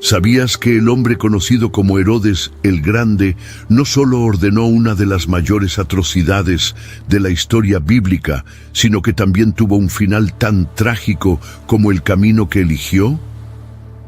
¿Sabías que el hombre conocido como Herodes el Grande no solo ordenó una de las mayores atrocidades de la historia bíblica, sino que también tuvo un final tan trágico como el camino que eligió?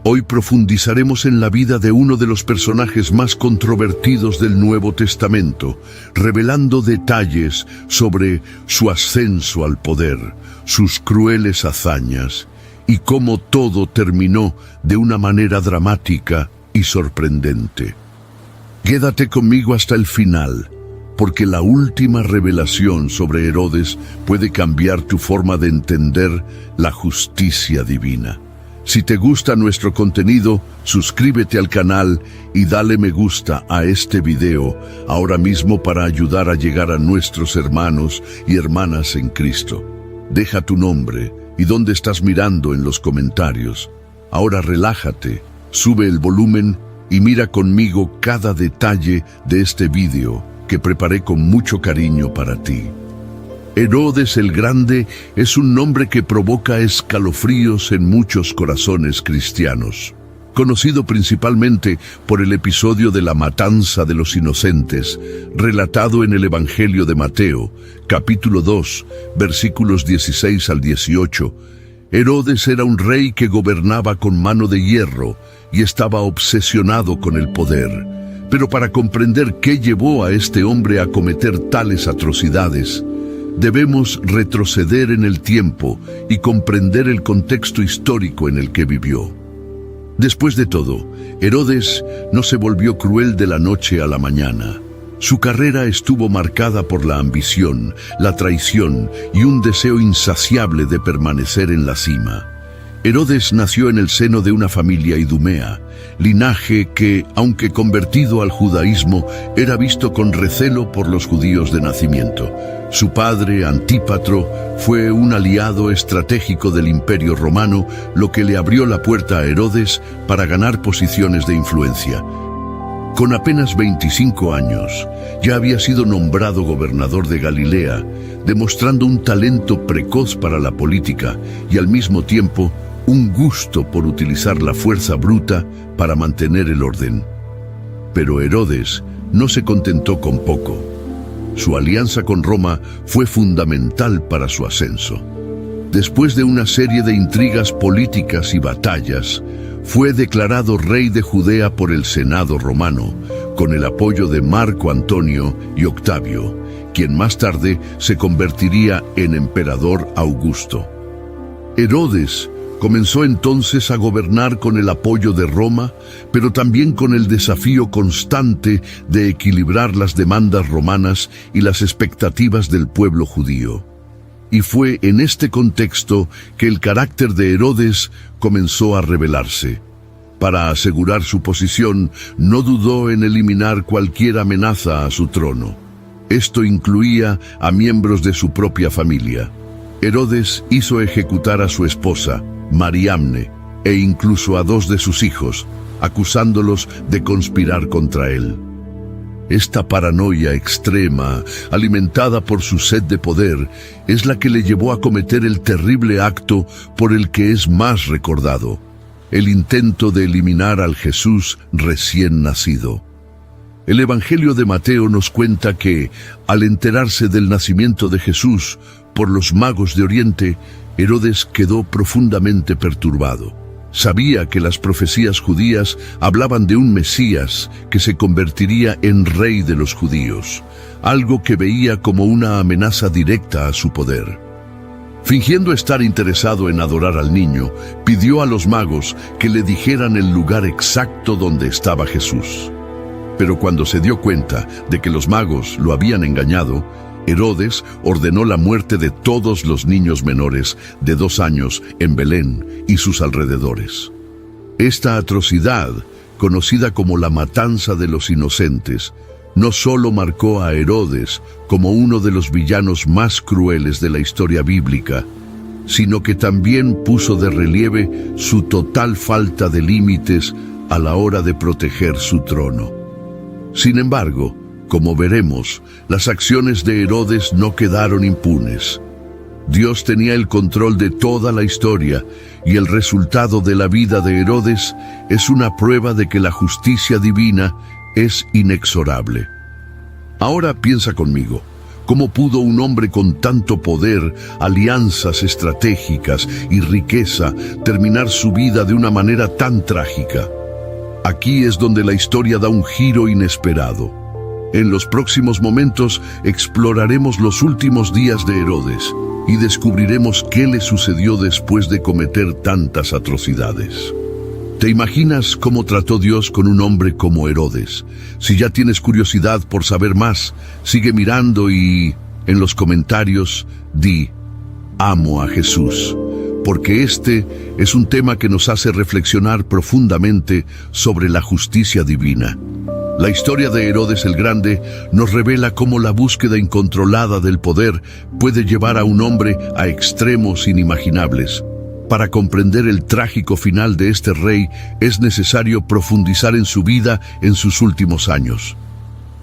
Hoy profundizaremos en la vida de uno de los personajes más controvertidos del Nuevo Testamento, revelando detalles sobre su ascenso al poder, sus crueles hazañas, y cómo todo terminó de una manera dramática y sorprendente. Quédate conmigo hasta el final, porque la última revelación sobre Herodes puede cambiar tu forma de entender la justicia divina. Si te gusta nuestro contenido, suscríbete al canal y dale me gusta a este video ahora mismo para ayudar a llegar a nuestros hermanos y hermanas en Cristo. Deja tu nombre y dónde estás mirando en los comentarios. Ahora relájate, sube el volumen y mira conmigo cada detalle de este video que preparé con mucho cariño para ti. Herodes el Grande es un nombre que provoca escalofríos en muchos corazones cristianos. Conocido principalmente por el episodio de la matanza de los inocentes, relatado en el Evangelio de Mateo, capítulo 2, versículos 16 al 18, Herodes era un rey que gobernaba con mano de hierro y estaba obsesionado con el poder. Pero para comprender qué llevó a este hombre a cometer tales atrocidades, debemos retroceder en el tiempo y comprender el contexto histórico en el que vivió. Después de todo, Herodes no se volvió cruel de la noche a la mañana. Su carrera estuvo marcada por la ambición, la traición y un deseo insaciable de permanecer en la cima. Herodes nació en el seno de una familia idumea, linaje que, aunque convertido al judaísmo, era visto con recelo por los judíos de nacimiento. Su padre, Antípatro, fue un aliado estratégico del Imperio Romano, lo que le abrió la puerta a Herodes para ganar posiciones de influencia. Con apenas 25 años, ya había sido nombrado gobernador de Galilea, demostrando un talento precoz para la política y al mismo tiempo un gusto por utilizar la fuerza bruta para mantener el orden. Pero Herodes no se contentó con poco. Su alianza con Roma fue fundamental para su ascenso. Después de una serie de intrigas políticas y batallas, fue declarado rey de Judea por el Senado romano, con el apoyo de Marco Antonio y Octavio, quien más tarde se convertiría en emperador Augusto. Herodes comenzó entonces a gobernar con el apoyo de Roma, pero también con el desafío constante de equilibrar las demandas romanas y las expectativas del pueblo judío. Y fue en este contexto que el carácter de Herodes comenzó a revelarse. Para asegurar su posición, no dudó en eliminar cualquier amenaza a su trono. Esto incluía a miembros de su propia familia. Herodes hizo ejecutar a su esposa, Mariamne, e incluso a 2 de sus hijos, acusándolos de conspirar contra él. Esta paranoia extrema, alimentada por su sed de poder, es la que le llevó a cometer el terrible acto por el que es más recordado: el intento de eliminar al Jesús recién nacido. El Evangelio de Mateo nos cuenta que, al enterarse del nacimiento de Jesús por los magos de Oriente, Herodes quedó profundamente perturbado. Sabía que las profecías judías hablaban de un Mesías que se convertiría en rey de los judíos, algo que veía como una amenaza directa a su poder. Fingiendo estar interesado en adorar al niño, pidió a los magos que le dijeran el lugar exacto donde estaba Jesús. Pero cuando se dio cuenta de que los magos lo habían engañado, Herodes ordenó la muerte de todos los niños menores de 2 años en Belén y sus alrededores. Esta atrocidad, conocida como la matanza de los inocentes, no solo marcó a Herodes como uno de los villanos más crueles de la historia bíblica, sino que también puso de relieve su total falta de límites a la hora de proteger su trono. Sin embargo, como veremos, las acciones de Herodes no quedaron impunes. Dios tenía el control de toda la historia, y el resultado de la vida de Herodes es una prueba de que la justicia divina es inexorable. Ahora piensa conmigo, ¿cómo pudo un hombre con tanto poder, alianzas estratégicas y riqueza terminar su vida de una manera tan trágica? Aquí es donde la historia da un giro inesperado. En los próximos momentos exploraremos los últimos días de Herodes y descubriremos qué le sucedió después de cometer tantas atrocidades. ¿Te imaginas cómo trató Dios con un hombre como Herodes? Si ya tienes curiosidad por saber más, sigue mirando y en los comentarios di «Amo a Jesús», porque este es un tema que nos hace reflexionar profundamente sobre la justicia divina. La historia de Herodes el Grande nos revela cómo la búsqueda incontrolada del poder puede llevar a un hombre a extremos inimaginables. Para comprender el trágico final de este rey, es necesario profundizar en su vida en sus últimos años.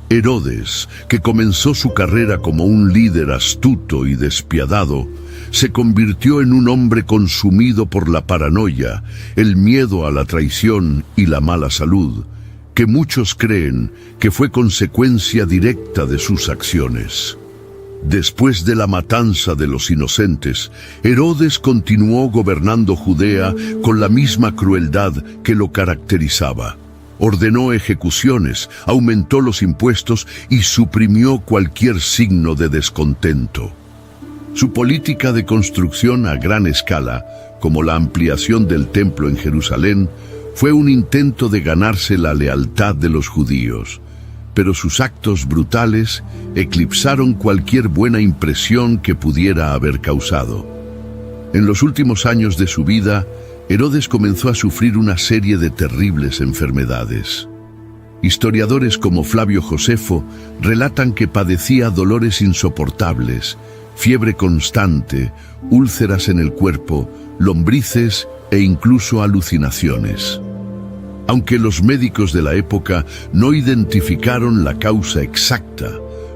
Herodes, que comenzó su carrera como un líder astuto y despiadado, se convirtió en un hombre consumido por la paranoia, el miedo a la traición y la mala salud, que muchos creen que fue consecuencia directa de sus acciones. Después de la matanza de los inocentes, Herodes continuó gobernando Judea con la misma crueldad que lo caracterizaba. Ordenó ejecuciones, aumentó los impuestos y suprimió cualquier signo de descontento. Su política de construcción a gran escala, como la ampliación del templo en Jerusalén, fue un intento de ganarse la lealtad de los judíos. Pero sus actos brutales eclipsaron cualquier buena impresión que pudiera haber causado. En los últimos años de su vida, Herodes comenzó a sufrir una serie de terribles enfermedades. Historiadores como Flavio Josefo relatan que padecía dolores insoportables, fiebre constante, úlceras en el cuerpo, lombrices e incluso alucinaciones. Aunque los médicos de la época no identificaron la causa exacta,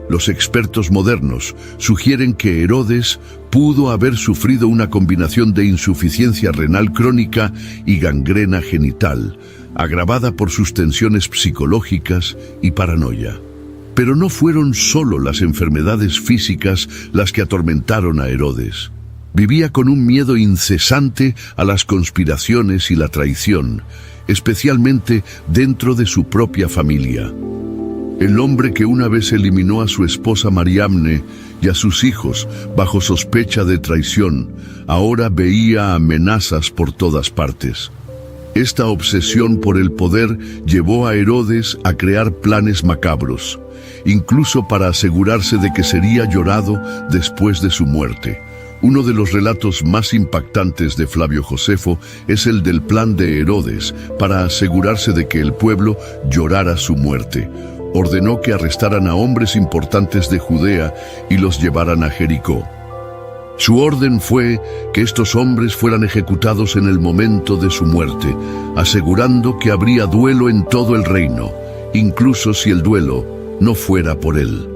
los expertos modernos sugieren que Herodes pudo haber sufrido una combinación de insuficiencia renal crónica y gangrena genital, agravada por sus tensiones psicológicas y paranoia. Pero no fueron solo las enfermedades físicas las que atormentaron a Herodes. Vivía con un miedo incesante a las conspiraciones y la traición, especialmente dentro de su propia familia. El hombre que una vez eliminó a su esposa Mariamne y a sus hijos bajo sospecha de traición, ahora veía amenazas por todas partes. Esta obsesión por el poder llevó a Herodes a crear planes macabros, incluso para asegurarse de que sería llorado después de su muerte. Uno de los relatos más impactantes de Flavio Josefo es el del plan de Herodes para asegurarse de que el pueblo llorara su muerte. Ordenó que arrestaran a hombres importantes de Judea y los llevaran a Jericó. Su orden fue que estos hombres fueran ejecutados en el momento de su muerte, asegurando que habría duelo en todo el reino, incluso si el duelo no fuera por él.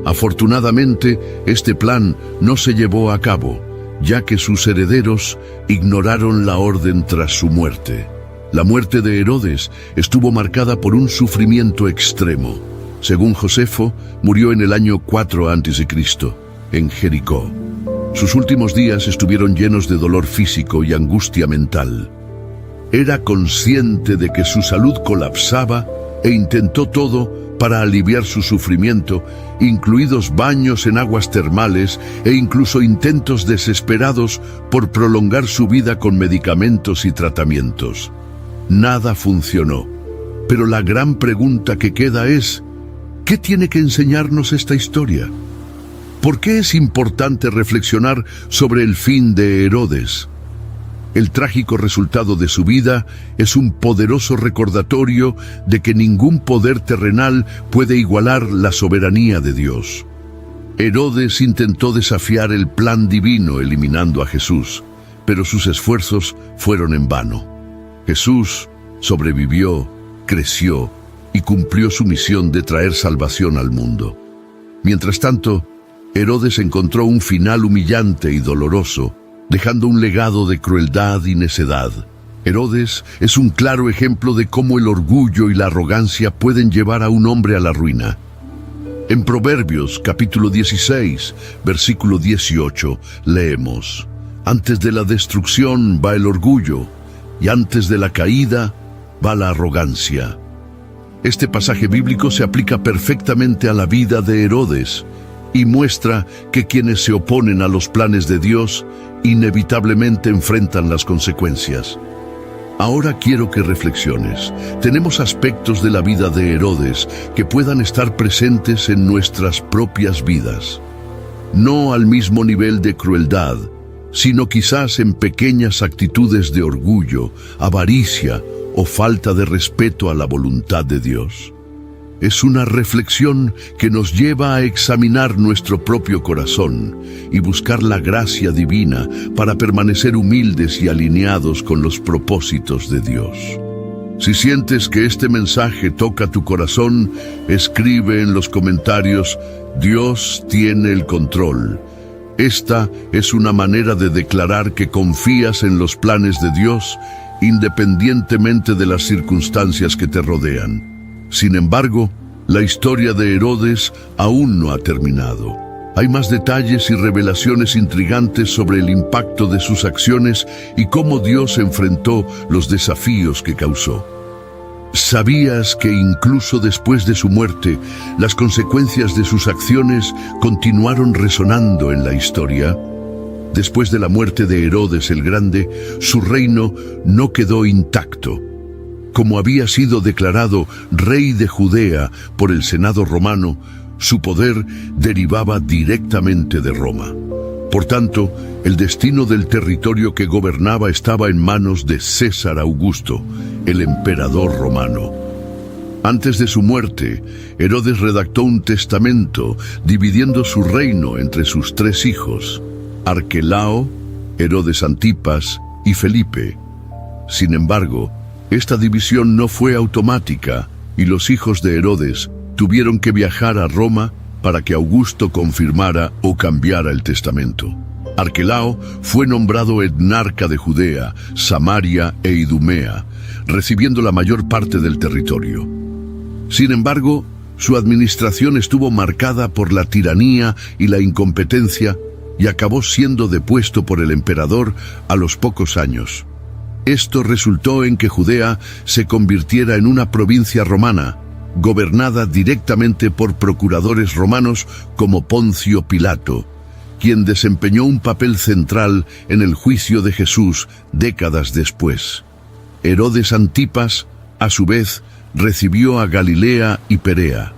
Afortunadamente, este plan no se llevó a cabo, ya que sus herederos ignoraron la orden tras su muerte. La muerte de Herodes estuvo marcada por un sufrimiento extremo. Según Josefo, murió en el año 4 a.C., en Jericó. Sus últimos días estuvieron llenos de dolor físico y angustia mental. Era consciente de que su salud colapsaba e intentó todo para aliviar su sufrimiento, incluidos baños en aguas termales e incluso intentos desesperados por prolongar su vida con medicamentos y tratamientos. Nada funcionó, pero la gran pregunta que queda es, ¿qué tiene que enseñarnos esta historia? ¿Por qué es importante reflexionar sobre el fin de Herodes? El trágico resultado de su vida es un poderoso recordatorio de que ningún poder terrenal puede igualar la soberanía de Dios. Herodes intentó desafiar el plan divino eliminando a Jesús, pero sus esfuerzos fueron en vano. Jesús sobrevivió, creció y cumplió su misión de traer salvación al mundo. Mientras tanto, Herodes encontró un final humillante y doloroso, dejando un legado de crueldad y necedad. Herodes es un claro ejemplo de cómo el orgullo y la arrogancia pueden llevar a un hombre a la ruina. En Proverbios, capítulo 16, versículo 18, leemos: Antes de la destrucción va el orgullo, y antes de la caída va la arrogancia. Este pasaje bíblico se aplica perfectamente a la vida de Herodes y muestra que quienes se oponen a los planes de Dios inevitablemente enfrentan las consecuencias. Ahora quiero que reflexiones. Tenemos aspectos de la vida de Herodes que puedan estar presentes en nuestras propias vidas. No al mismo nivel de crueldad, sino quizás en pequeñas actitudes de orgullo, avaricia o falta de respeto a la voluntad de Dios. Es una reflexión que nos lleva a examinar nuestro propio corazón y buscar la gracia divina para permanecer humildes y alineados con los propósitos de Dios. Si sientes que este mensaje toca tu corazón, escribe en los comentarios: Dios tiene el control. Esta es una manera de declarar que confías en los planes de Dios, independientemente de las circunstancias que te rodean. Sin embargo, la historia de Herodes aún no ha terminado. Hay más detalles y revelaciones intrigantes sobre el impacto de sus acciones y cómo Dios enfrentó los desafíos que causó. ¿Sabías que incluso después de su muerte, las consecuencias de sus acciones continuaron resonando en la historia? Después de la muerte de Herodes el Grande, su reino no quedó intacto. Como había sido declarado rey de Judea por el Senado romano, su poder derivaba directamente de Roma. Por tanto, el destino del territorio que gobernaba estaba en manos de César Augusto, el emperador romano. Antes de su muerte, Herodes redactó un testamento dividiendo su reino entre sus 3 hijos, Arquelao, Herodes Antipas y Felipe. Sin embargo, esta división no fue automática y los hijos de Herodes tuvieron que viajar a Roma para que Augusto confirmara o cambiara el testamento. Arquelao fue nombrado etnarca de Judea, Samaria e Idumea, recibiendo la mayor parte del territorio. Sin embargo, su administración estuvo marcada por la tiranía y la incompetencia y acabó siendo depuesto por el emperador a los pocos años. Esto resultó en que Judea se convirtiera en una provincia romana, gobernada directamente por procuradores romanos como Poncio Pilato, quien desempeñó un papel central en el juicio de Jesús décadas después. Herodes Antipas, a su vez, recibió a Galilea y Perea.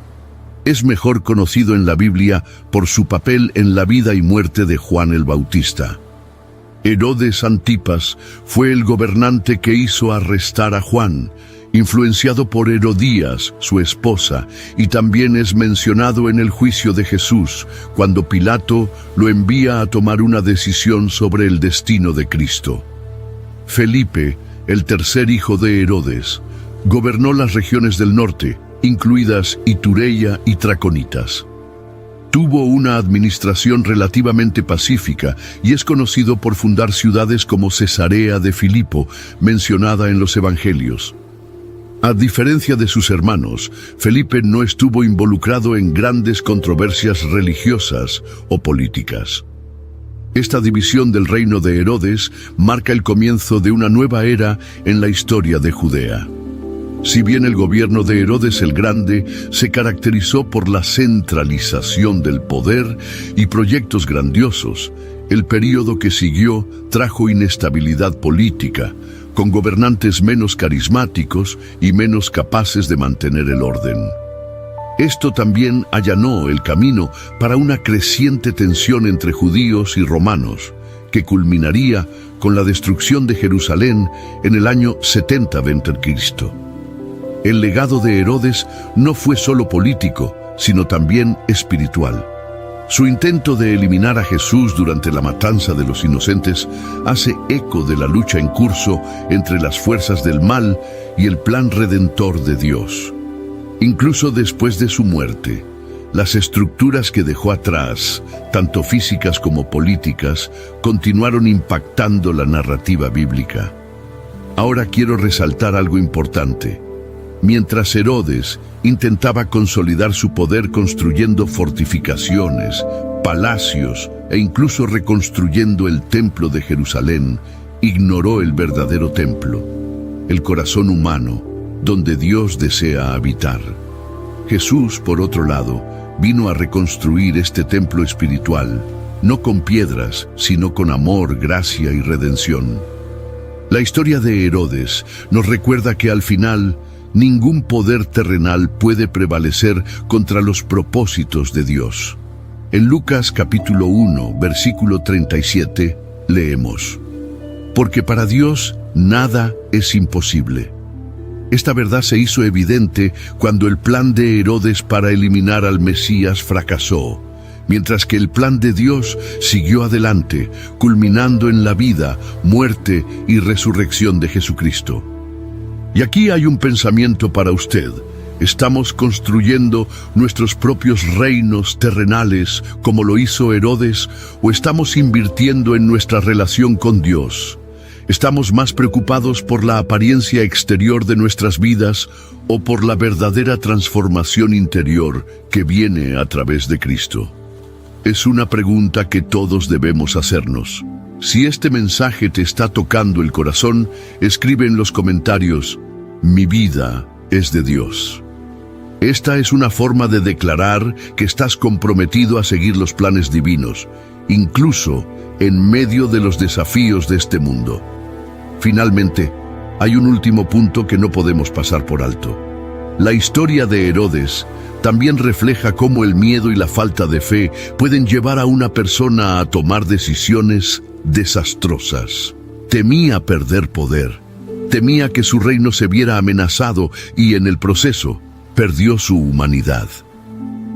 Es mejor conocido en la Biblia por su papel en la vida y muerte de Juan el Bautista. Herodes Antipas fue el gobernante que hizo arrestar a Juan, influenciado por Herodías, su esposa, y también es mencionado en el juicio de Jesús, cuando Pilato lo envía a tomar una decisión sobre el destino de Cristo. Felipe, el tercer hijo de Herodes, gobernó las regiones del norte, incluidas Iturea y Traconitas. Tuvo una administración relativamente pacífica y es conocido por fundar ciudades como Cesarea de Filipo, mencionada en los Evangelios. A diferencia de sus hermanos, Felipe no estuvo involucrado en grandes controversias religiosas o políticas. Esta división del reino de Herodes marca el comienzo de una nueva era en la historia de Judea. Si bien el gobierno de Herodes el Grande se caracterizó por la centralización del poder y proyectos grandiosos, el período que siguió trajo inestabilidad política, con gobernantes menos carismáticos y menos capaces de mantener el orden. Esto también allanó el camino para una creciente tensión entre judíos y romanos, que culminaría con la destrucción de Jerusalén en el año 70 a.C. El legado de Herodes no fue solo político, sino también espiritual. Su intento de eliminar a Jesús durante la matanza de los inocentes hace eco de la lucha en curso entre las fuerzas del mal y el plan redentor de Dios. Incluso después de su muerte, Las estructuras que dejó atrás, tanto físicas como políticas, continuaron impactando la narrativa bíblica. Ahora quiero resaltar algo importante. Mientras Herodes intentaba consolidar su poder construyendo fortificaciones, palacios e incluso reconstruyendo el templo de Jerusalén, ignoró el verdadero templo, el corazón humano, donde Dios desea habitar. Jesús, por otro lado, vino a reconstruir este templo espiritual, no con piedras, sino con amor, gracia y redención. La historia de Herodes nos recuerda que al final, ningún poder terrenal puede prevalecer contra los propósitos de Dios. En Lucas capítulo 1, versículo 37, leemos: Porque para Dios nada es imposible. Esta verdad se hizo evidente cuando el plan de Herodes para eliminar al Mesías fracasó, mientras que el plan de Dios siguió adelante, culminando en la vida, muerte y resurrección de Jesucristo. Y aquí hay un pensamiento para usted. ¿Estamos construyendo nuestros propios reinos terrenales como lo hizo Herodes, o estamos invirtiendo en nuestra relación con Dios? ¿Estamos más preocupados por la apariencia exterior de nuestras vidas o por la verdadera transformación interior que viene a través de Cristo? Es una pregunta que todos debemos hacernos. Si este mensaje te está tocando el corazón, escribe en los comentarios: mi vida es de Dios. Esta es una forma de declarar que estás comprometido a seguir los planes divinos, incluso en medio de los desafíos de este mundo. Finalmente, hay un último punto que no podemos pasar por alto. La historia de Herodes también refleja cómo el miedo y la falta de fe pueden llevar a una persona a tomar decisiones desastrosas. Temía perder poder, temía que su reino se viera amenazado y en el proceso perdió su humanidad.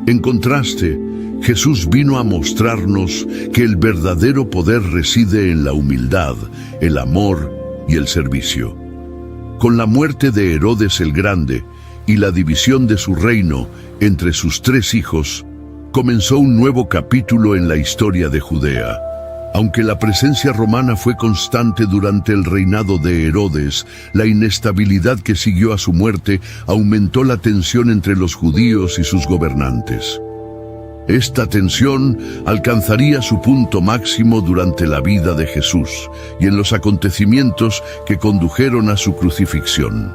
En contraste, Jesús vino a mostrarnos que el verdadero poder reside en la humildad, el amor y el servicio. Con la muerte de Herodes el Grande y la división de su reino entre sus 3 hijos, comenzó un nuevo capítulo en la historia de Judea. Aunque la presencia romana fue constante durante el reinado de Herodes, la inestabilidad que siguió a su muerte aumentó la tensión entre los judíos y sus gobernantes. Esta tensión alcanzaría su punto máximo durante la vida de Jesús y en los acontecimientos que condujeron a su crucifixión.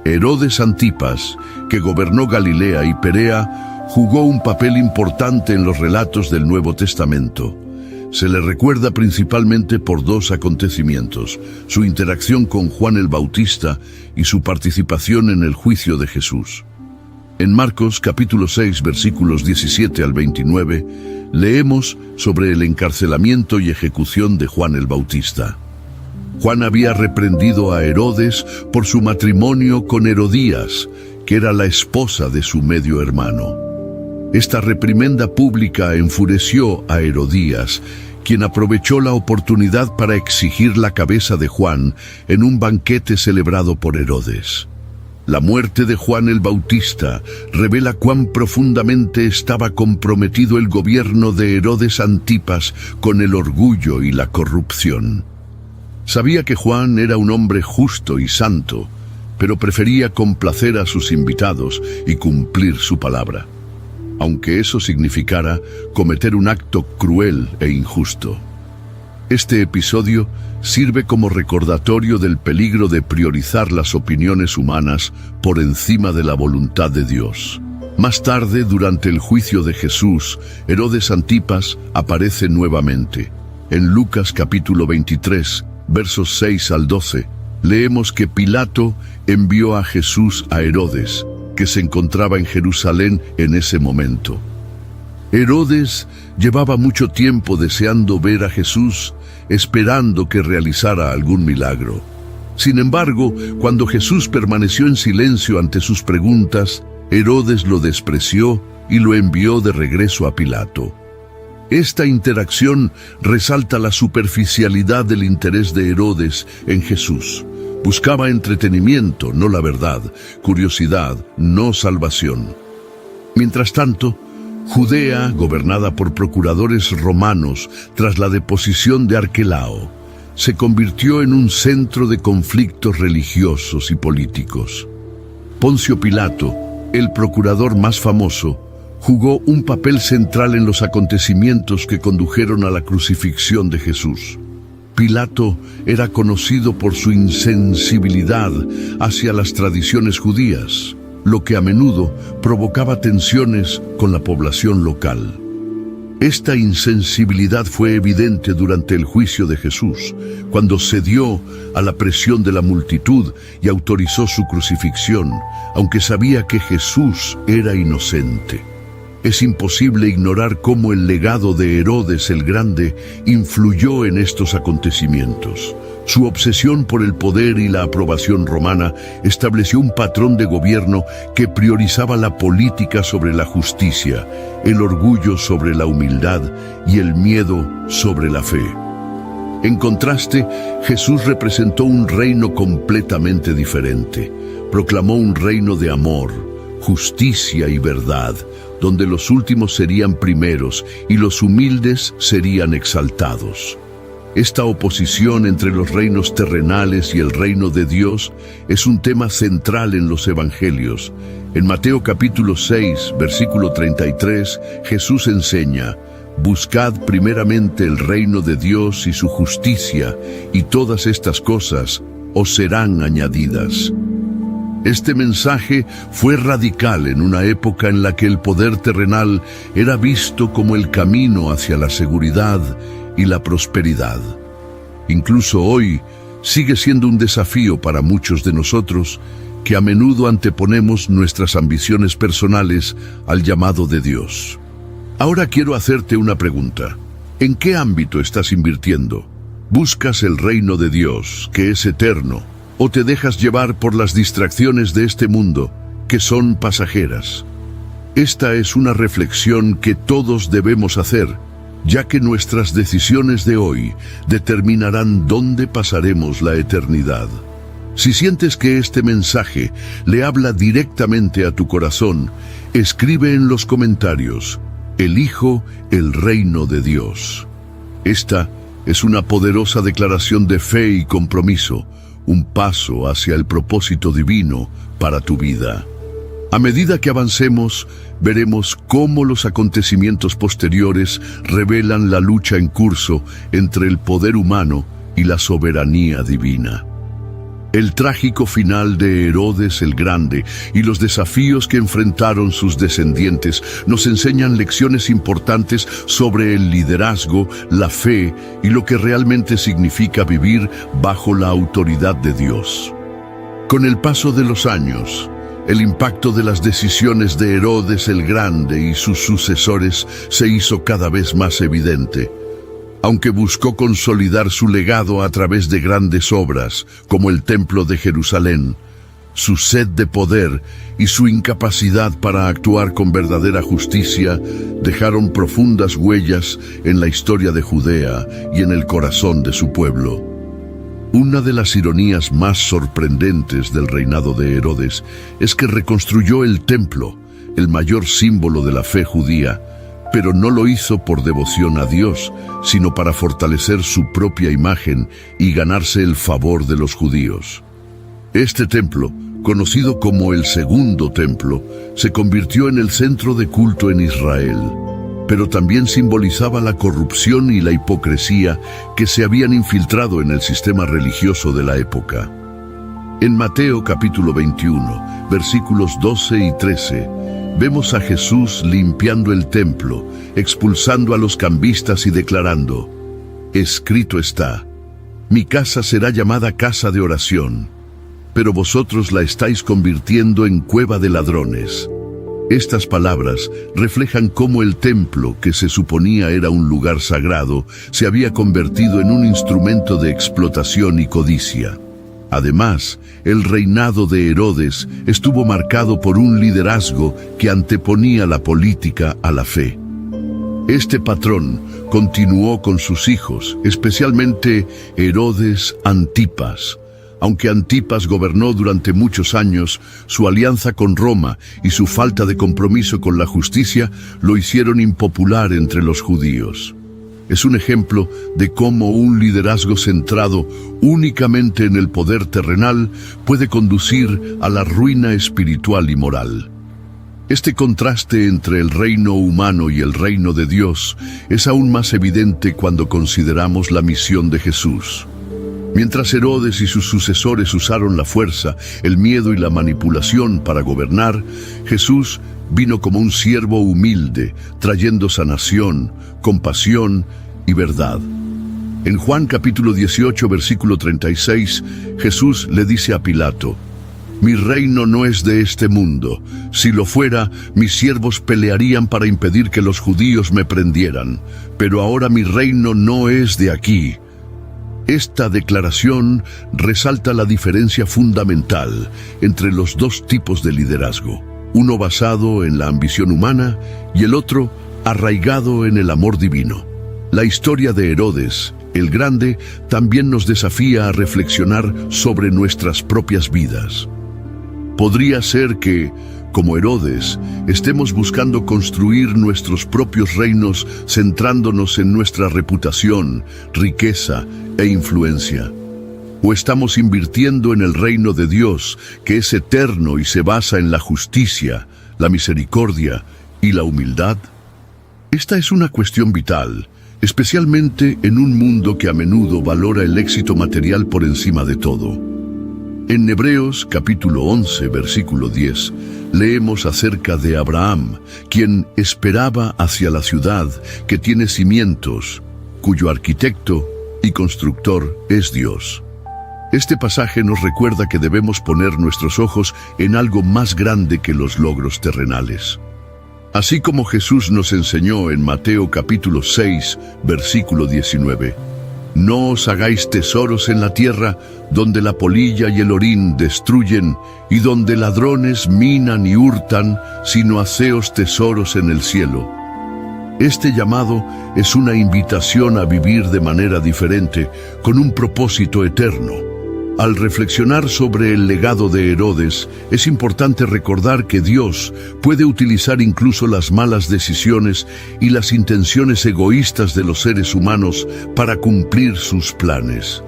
Herodes Antipas, que gobernó Galilea y Perea, jugó un papel importante en los relatos del Nuevo Testamento. Se le recuerda principalmente por 2 acontecimientos: su interacción con Juan el Bautista y su participación en el juicio de Jesús. En Marcos capítulo 6, versículos 17 al 29, leemos sobre el encarcelamiento y ejecución de Juan el Bautista. Juan había reprendido a Herodes por su matrimonio con Herodías, que era la esposa de su medio hermano. Esta reprimenda pública enfureció a Herodías, quien aprovechó la oportunidad para exigir la cabeza de Juan en un banquete celebrado por Herodes. La muerte de Juan el Bautista revela cuán profundamente estaba comprometido el gobierno de Herodes Antipas con el orgullo y la corrupción. Sabía que Juan era un hombre justo y santo, pero prefería complacer a sus invitados y cumplir su palabra, aunque eso significara cometer un acto cruel e injusto. Este episodio sirve como recordatorio del peligro de priorizar las opiniones humanas por encima de la voluntad de Dios. Más tarde, durante el juicio de Jesús, Herodes Antipas aparece nuevamente. En Lucas capítulo 23, versos 6 al 12, leemos que Pilato envió a Jesús a Herodes, que se encontraba en Jerusalén en ese momento. Herodes llevaba mucho tiempo deseando ver a Jesús, esperando que realizara algún milagro. Sin embargo, cuando Jesús permaneció en silencio ante sus preguntas, Herodes lo despreció y lo envió de regreso a Pilato. Esta interacción resalta la superficialidad del interés de Herodes en Jesús. Buscaba entretenimiento, no la verdad; curiosidad, no salvación. Mientras tanto, Judea, gobernada por procuradores romanos tras la deposición de Arquelao, se convirtió en un centro de conflictos religiosos y políticos. Poncio Pilato, el procurador más famoso, jugó un papel central en los acontecimientos que condujeron a la crucifixión de Jesús. Pilato era conocido por su insensibilidad hacia las tradiciones judías, lo que a menudo provocaba tensiones con la población local. Esta insensibilidad fue evidente durante el juicio de Jesús, cuando cedió a la presión de la multitud y autorizó su crucifixión, aunque sabía que Jesús era inocente. Es imposible ignorar cómo el legado de Herodes el Grande influyó en estos acontecimientos. Su obsesión por el poder y la aprobación romana estableció un patrón de gobierno que priorizaba la política sobre la justicia, el orgullo sobre la humildad y el miedo sobre la fe. En contraste, Jesús representó un reino completamente diferente. Proclamó un reino de amor, justicia y verdad, donde los últimos serían primeros y los humildes serían exaltados. Esta oposición entre los reinos terrenales y el reino de Dios es un tema central en los evangelios. En Mateo capítulo 6, versículo 33, Jesús enseña: «Buscad primeramente el reino de Dios y su justicia, y todas estas cosas os serán añadidas». Este mensaje fue radical en una época en la que el poder terrenal era visto como el camino hacia la seguridad y la prosperidad. Incluso hoy sigue siendo un desafío para muchos de nosotros que a menudo anteponemos nuestras ambiciones personales al llamado de Dios. Ahora quiero hacerte una pregunta. ¿En qué ámbito estás invirtiendo? ¿Buscas el reino de Dios, que es eterno, o te dejas llevar por las distracciones de este mundo, que son pasajeras? Esta es una reflexión que todos debemos hacer, ya que nuestras decisiones de hoy determinarán dónde pasaremos la eternidad. Si sientes que este mensaje le habla directamente a tu corazón, escribe en los comentarios: «Elijo el reino de Dios». Esta es una poderosa declaración de fe y compromiso, un paso hacia el propósito divino para tu vida. A medida que avancemos, veremos cómo los acontecimientos posteriores revelan la lucha en curso entre el poder humano y la soberanía divina. El trágico final de Herodes el Grande y los desafíos que enfrentaron sus descendientes nos enseñan lecciones importantes sobre el liderazgo, la fe y lo que realmente significa vivir bajo la autoridad de Dios. Con el paso de los años, el impacto de las decisiones de Herodes el Grande y sus sucesores se hizo cada vez más evidente. Aunque buscó consolidar su legado a través de grandes obras, como el Templo de Jerusalén, su sed de poder y su incapacidad para actuar con verdadera justicia dejaron profundas huellas en la historia de Judea y en el corazón de su pueblo. Una de las ironías más sorprendentes del reinado de Herodes es que reconstruyó el templo, el mayor símbolo de la fe judía, pero no lo hizo por devoción a Dios, sino para fortalecer su propia imagen y ganarse el favor de los judíos. Este templo, conocido como el Segundo Templo, se convirtió en el centro de culto en Israel, pero también simbolizaba la corrupción y la hipocresía que se habían infiltrado en el sistema religioso de la época. En Mateo capítulo 21, versículos 12 y 13, vemos a Jesús limpiando el templo, expulsando a los cambistas y declarando: «Escrito está, mi casa será llamada casa de oración, pero vosotros la estáis convirtiendo en cueva de ladrones». Estas palabras reflejan cómo el templo, que se suponía era un lugar sagrado, se había convertido en un instrumento de explotación y codicia. Además, el reinado de Herodes estuvo marcado por un liderazgo que anteponía la política a la fe. Este patrón continuó con sus hijos, especialmente Herodes Antipas, Aunque Antipas gobernó durante muchos años, su alianza con Roma y su falta de compromiso con la justicia lo hicieron impopular entre los judíos. Es un ejemplo de cómo un liderazgo centrado únicamente en el poder terrenal puede conducir a la ruina espiritual y moral. Este contraste entre el reino humano y el reino de Dios es aún más evidente cuando consideramos la misión de Jesús. Mientras Herodes y sus sucesores usaron la fuerza, el miedo y la manipulación para gobernar, Jesús vino como un siervo humilde, trayendo sanación, compasión y verdad. En Juan capítulo 18, versículo 36, Jesús le dice a Pilato: «Mi reino no es de este mundo. Si lo fuera, mis siervos pelearían para impedir que los judíos me prendieran. Pero ahora mi reino no es de aquí». Esta declaración resalta la diferencia fundamental entre los dos tipos de liderazgo, uno basado en la ambición humana y el otro arraigado en el amor divino. La historia de Herodes, el Grande, también nos desafía a reflexionar sobre nuestras propias vidas. Podría ser que, como Herodes, estemos buscando construir nuestros propios reinos centrándonos en nuestra reputación, riqueza e influencia. ¿O estamos invirtiendo en el reino de Dios, que es eterno y se basa en la justicia, la misericordia y la humildad? Esta es una cuestión vital, especialmente en un mundo que a menudo valora el éxito material por encima de todo. En Hebreos capítulo 11, versículo 10, leemos acerca de Abraham, quien esperaba hacia la ciudad que tiene cimientos, cuyo arquitecto y constructor es Dios. Este pasaje nos recuerda que debemos poner nuestros ojos en algo más grande que los logros terrenales. Así como Jesús nos enseñó en Mateo capítulo 6, versículo 19, «No os hagáis tesoros en la tierra, donde la polilla y el orín destruyen, y donde ladrones minan y hurtan, sino haceos tesoros en el cielo». Este llamado es una invitación a vivir de manera diferente, con un propósito eterno. Al reflexionar sobre el legado de Herodes, es importante recordar que Dios puede utilizar incluso las malas decisiones y las intenciones egoístas de los seres humanos para cumplir sus planes.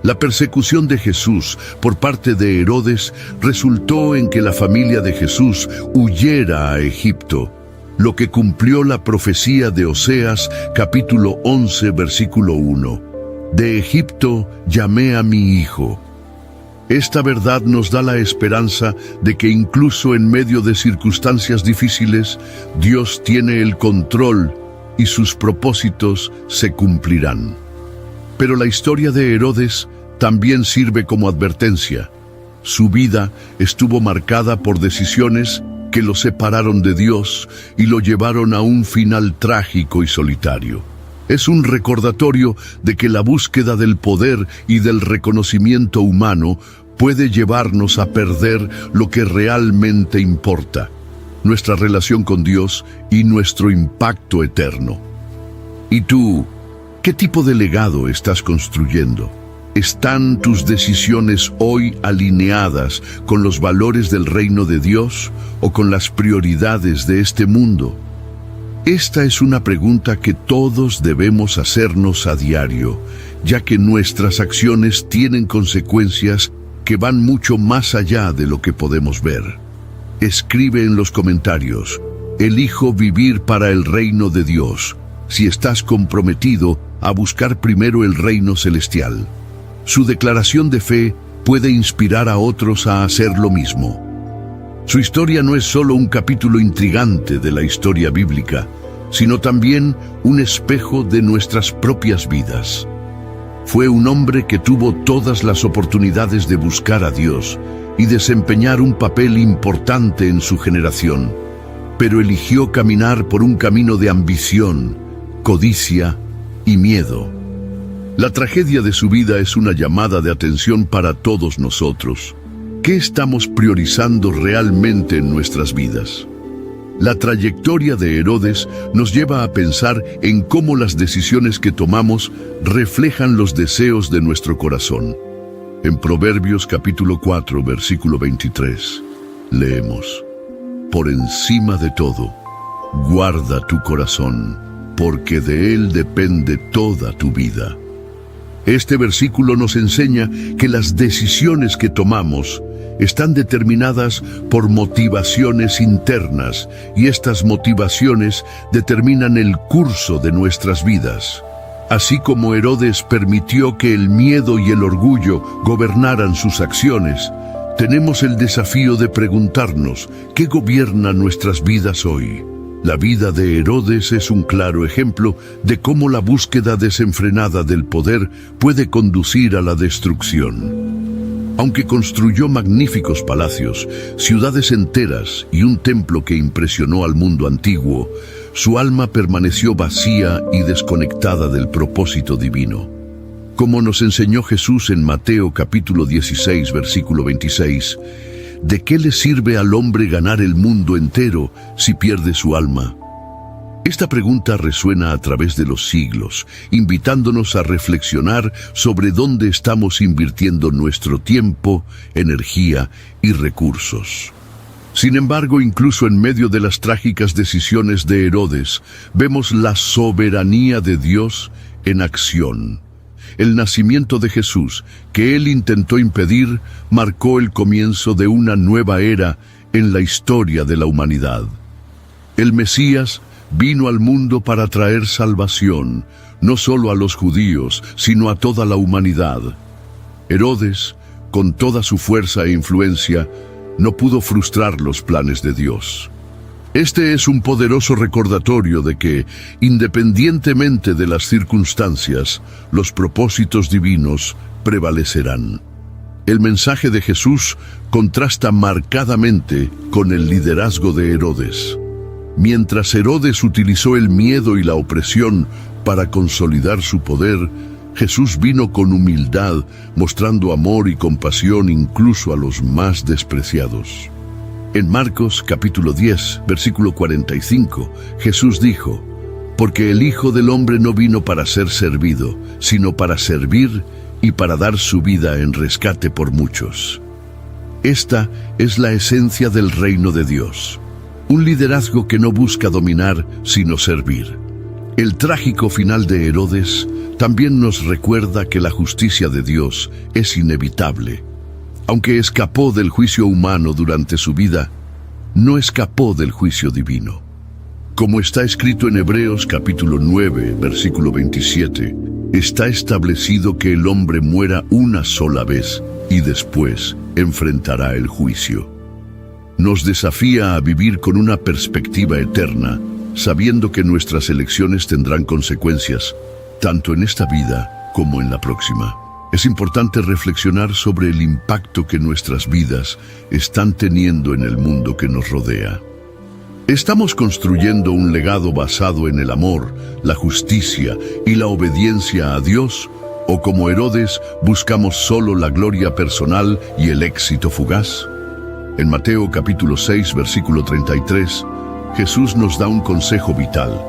La persecución de Jesús por parte de Herodes resultó en que la familia de Jesús huyera a Egipto, lo que cumplió la profecía de Oseas, capítulo 11, versículo 1. «De Egipto llamé a mi hijo». Esta verdad nos da la esperanza de que incluso en medio de circunstancias difíciles, Dios tiene el control y sus propósitos se cumplirán. Pero la historia de Herodes también sirve como advertencia. Su vida estuvo marcada por decisiones que lo separaron de Dios y lo llevaron a un final trágico y solitario. Es un recordatorio de que la búsqueda del poder y del reconocimiento humano puede llevarnos a perder lo que realmente importa, nuestra relación con Dios y nuestro impacto eterno. ¿Y tú, qué tipo de legado estás construyendo? ¿Están tus decisiones hoy alineadas con los valores del reino de Dios o con las prioridades de este mundo? Esta es una pregunta que todos debemos hacernos a diario, ya que nuestras acciones tienen consecuencias que van mucho más allá de lo que podemos ver. Escribe en los comentarios: elijo vivir para el reino de Dios, si estás comprometido a buscar primero el reino celestial. Su declaración de fe puede inspirar a otros a hacer lo mismo. Su historia no es solo un capítulo intrigante de la historia bíblica, sino también un espejo de nuestras propias vidas. Fue un hombre que tuvo todas las oportunidades de buscar a Dios y desempeñar un papel importante en su generación, pero eligió caminar por un camino de ambición, codicia y miedo. La tragedia de su vida es una llamada de atención para todos nosotros. ¿Qué estamos priorizando realmente en nuestras vidas? La trayectoria de Herodes nos lleva a pensar en cómo las decisiones que tomamos reflejan los deseos de nuestro corazón. En Proverbios capítulo 4, versículo 23, leemos: Por encima de todo, guarda tu corazón, porque de él depende toda tu vida. Este versículo nos enseña que las decisiones que tomamos están determinadas por motivaciones internas, y estas motivaciones determinan el curso de nuestras vidas. Así como Herodes permitió que el miedo y el orgullo gobernaran sus acciones, tenemos el desafío de preguntarnos: ¿qué gobierna nuestras vidas hoy? La vida de Herodes es un claro ejemplo de cómo la búsqueda desenfrenada del poder puede conducir a la destrucción. Aunque construyó magníficos palacios, ciudades enteras y un templo que impresionó al mundo antiguo, su alma permaneció vacía y desconectada del propósito divino. Como nos enseñó Jesús en Mateo capítulo 16, versículo 26, ¿de qué le sirve al hombre ganar el mundo entero si pierde su alma? Esta pregunta resuena a través de los siglos, invitándonos a reflexionar sobre dónde estamos invirtiendo nuestro tiempo, energía y recursos. Sin embargo, incluso en medio de las trágicas decisiones de Herodes, vemos la soberanía de Dios en acción. El nacimiento de Jesús, que él intentó impedir, marcó el comienzo de una nueva era en la historia de la humanidad. El Mesías vino al mundo para traer salvación, no solo a los judíos, sino a toda la humanidad. Herodes, con toda su fuerza e influencia, no pudo frustrar los planes de Dios. Este es un poderoso recordatorio de que, independientemente de las circunstancias, los propósitos divinos prevalecerán. El mensaje de Jesús contrasta marcadamente con el liderazgo de Herodes. Mientras Herodes utilizó el miedo y la opresión para consolidar su poder, Jesús vino con humildad, mostrando amor y compasión incluso a los más despreciados. En Marcos capítulo 10, versículo 45, Jesús dijo: Porque el Hijo del Hombre no vino para ser servido, sino para servir y para dar su vida en rescate por muchos. Esta es la esencia del reino de Dios. Un liderazgo que no busca dominar, sino servir. El trágico final de Herodes también nos recuerda que la justicia de Dios es inevitable. Aunque escapó del juicio humano durante su vida, no escapó del juicio divino. Como está escrito en Hebreos capítulo 9, versículo 27, está establecido que el hombre muera una sola vez y después enfrentará el juicio. Nos desafía a vivir con una perspectiva eterna, sabiendo que nuestras elecciones tendrán consecuencias, tanto en esta vida como en la próxima. Es importante reflexionar sobre el impacto que nuestras vidas están teniendo en el mundo que nos rodea. ¿Estamos construyendo un legado basado en el amor, la justicia y la obediencia a Dios? ¿O como Herodes buscamos solo la gloria personal y el éxito fugaz? En Mateo capítulo 6, versículo 33, Jesús nos da un consejo vital.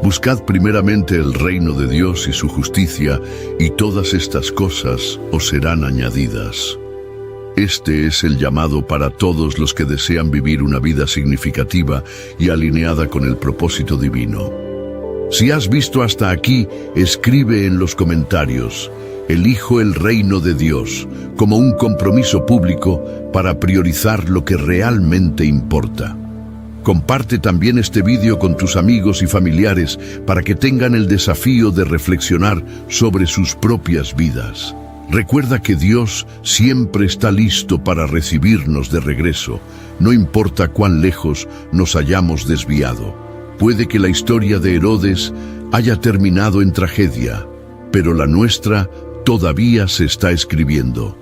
Buscad primeramente el reino de Dios y su justicia, y todas estas cosas os serán añadidas. Este es el llamado para todos los que desean vivir una vida significativa y alineada con el propósito divino. Si has visto hasta aquí, escribe en los comentarios: elijo el reino de Dios como un compromiso público para priorizar lo que realmente importa. Comparte también este vídeo con tus amigos y familiares para que tengan el desafío de reflexionar sobre sus propias vidas. Recuerda que Dios siempre está listo para recibirnos de regreso, no importa cuán lejos nos hayamos desviado. Puede que la historia de Herodes haya terminado en tragedia, pero la nuestra todavía se está escribiendo.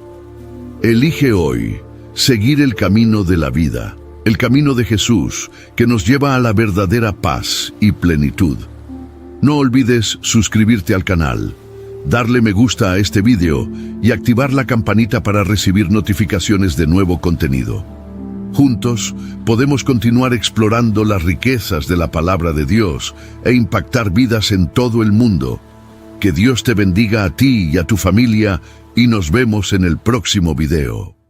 Elige hoy seguir el camino de la vida, el camino de Jesús, que nos lleva a la verdadera paz y plenitud. No olvides suscribirte al canal, darle me gusta a este video y activar la campanita para recibir notificaciones de nuevo contenido. Juntos podemos continuar explorando las riquezas de la palabra de Dios e impactar vidas en todo el mundo. Que Dios te bendiga a ti y a tu familia, y y nos vemos en el próximo video.